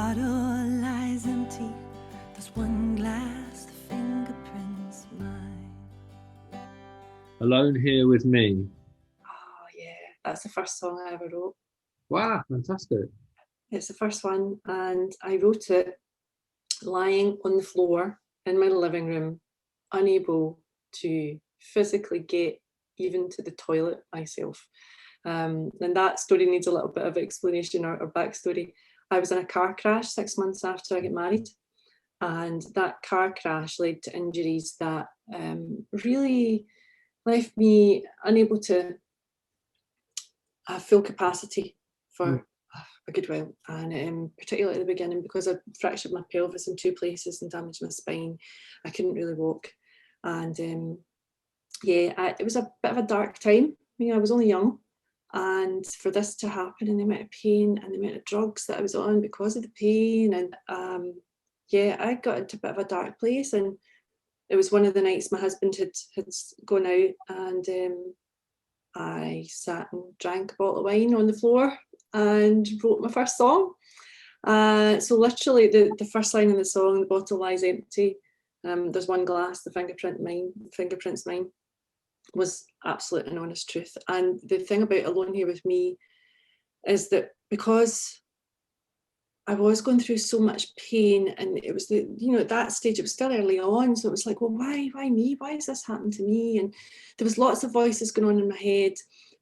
bottle lies empty. There's one glass, the fingerprints mine. Alone Here With Me. Oh yeah, that's the first song I ever wrote. Wow, fantastic. It's the first one, and I wrote it lying on the floor in my living room, unable to physically get even to the toilet myself. And that story needs a little bit of explanation or backstory. I was in a car crash 6 months after I got married, and that car crash led to injuries that really left me unable to have full capacity for a good while, and particularly at the beginning, because I fractured my pelvis in 2 places and damaged my spine, I couldn't really walk. And it was a bit of a dark time. I was only young, and for this to happen, and the amount of pain and the amount of drugs that I was on because of the pain, and I got into a bit of a dark place. And it was one of the nights my husband had gone out, and I sat and drank a bottle of wine on the floor and wrote my first song. So literally the first line in the song, the bottle lies empty, there's one glass, the fingerprints mine, was absolute and honest truth. And the thing about Alone Here With Me is that because I was going through so much pain, and it was at that stage, it was still early on, so it was like, well, why me? Why has this happened to me? And there was lots of voices going on in my head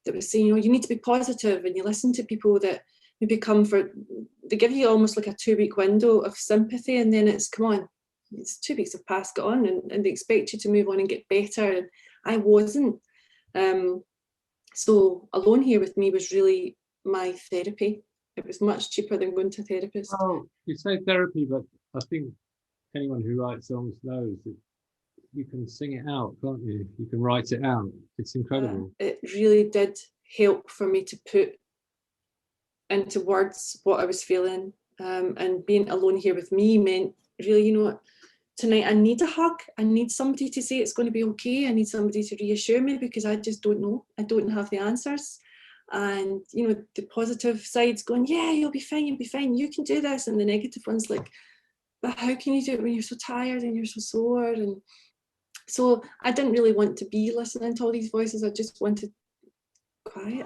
that was saying, you need to be positive, and you listen to people that maybe they give you almost like a 2-week window of sympathy, and then it's, come on, it's 2 weeks have passed, get on, and they expect you to move on and get better, and I wasn't. So Alone Here With Me was really my therapy. It was much cheaper than going to a therapist. Oh, you say therapy, but I think anyone who writes songs knows that you can sing it out, can't you? You can write it out. It's incredible. It really did help for me to put into words what I was feeling. And being alone here with me meant really, tonight I need a hug. I need somebody to say it's going to be okay. I need somebody to reassure me, because I just don't know. I don't have the answers. And the positive side's going, yeah, you'll be fine, you can do this. And the negative one's like, but how can you do it when you're so tired and you're so sore? And so I didn't really want to be listening to all these voices. I just wanted quiet.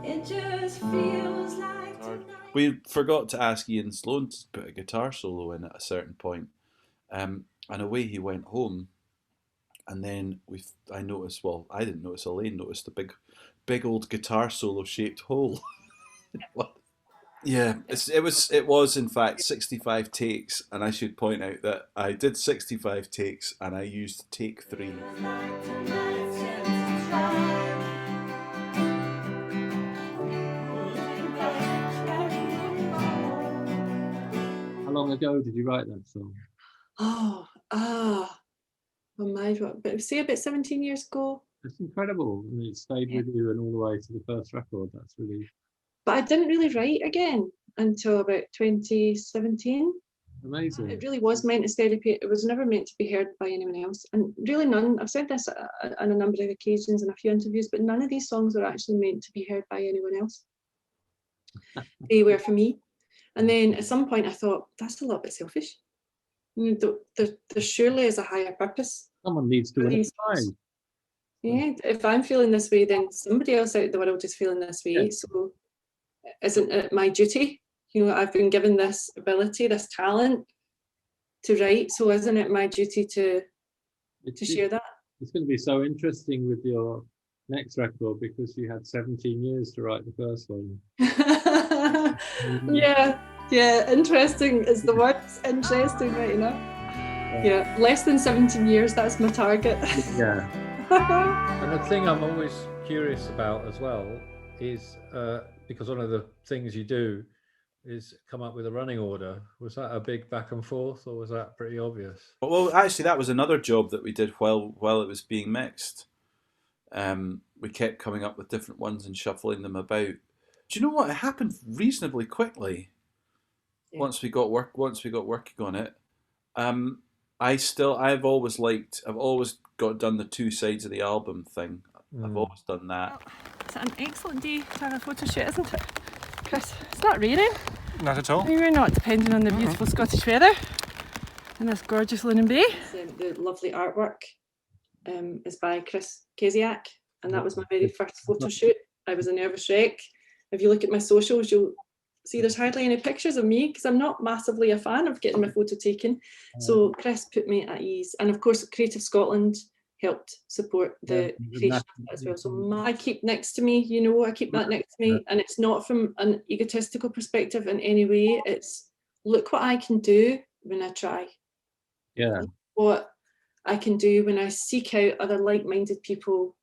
It just feels like we forgot to ask Ian Sloan to put a guitar solo in at a certain point. And away he went home. And then I noticed, well, I didn't notice, Elaine noticed a big old guitar solo shaped hole. Yeah, it was in fact 65 takes, and I should point out that I did 65 takes and I used take 3. How long ago did you write that song? But say about 17 years ago. It's incredible, and it stayed with you and all the way to the first record. That's really. But I didn't really write again until about 2017. Amazing. It really was meant as therapy. It was never meant to be heard by anyone else. And really I've said this on a number of occasions in a few interviews, but none of these songs were actually meant to be heard by anyone else. They were for me. And then at some point I thought, that's a little bit selfish. There surely is a higher purpose. Someone needs to understand. Yeah, if I'm feeling this way, then somebody else out in the world is feeling this way. Yeah. So isn't it my duty? I've been given this ability, this talent to write. So isn't it my duty to share that? It's going to be so interesting with your next record, because you had 17 years to write the first one. Yeah, interesting is the word. Interesting, right enough. Yeah, less than 17 years, that's my target. Yeah. And the thing I'm always curious about as well is, because one of the things you do is come up with a running order. Was that a big back and forth, or was that pretty obvious? Well, actually, that was another job that we did while it was being mixed. We kept coming up with different ones and shuffling them about. Do you know what? It happened reasonably quickly. Yeah. Once we got working on it. I've always done the 2 sides of the album thing. I've always done that. It's an excellent day to have a photo shoot, isn't it, Chris? It's not raining. Not at all. I mean, we're not depending on the beautiful Scottish weather in this gorgeous Linen Bay. The lovely artwork is by Chris Keziak, and that was my very first photo shoot. I was a nervous wreck. If you look at my socials, you'll see there's hardly any pictures of me because I'm not massively a fan of getting my photo taken. So Chris put me at ease, and of course Creative Scotland helped support the creation of that as well. So I keep next to me, you know, I keep that next to me, and it's not from an egotistical perspective in any way. It's look what I can do when I try. Yeah. What I can do when I seek out other like-minded people,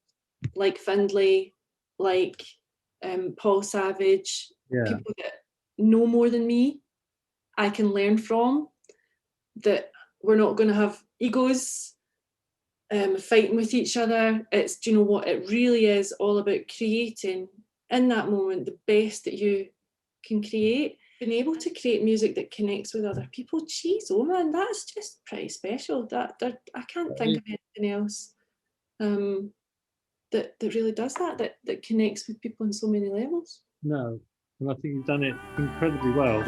like Findlay, like Paul Savage, people that know more than me, I can learn from, that we're not going to have egos fighting with each other. It's, do you know what, it really is all about creating in that moment the best that you can create. Being able to create music that connects with other people, geez, oh man, that's just pretty special. That I can't think of anything else that really does that connects with people on so many levels. No, and I think you've done it incredibly well.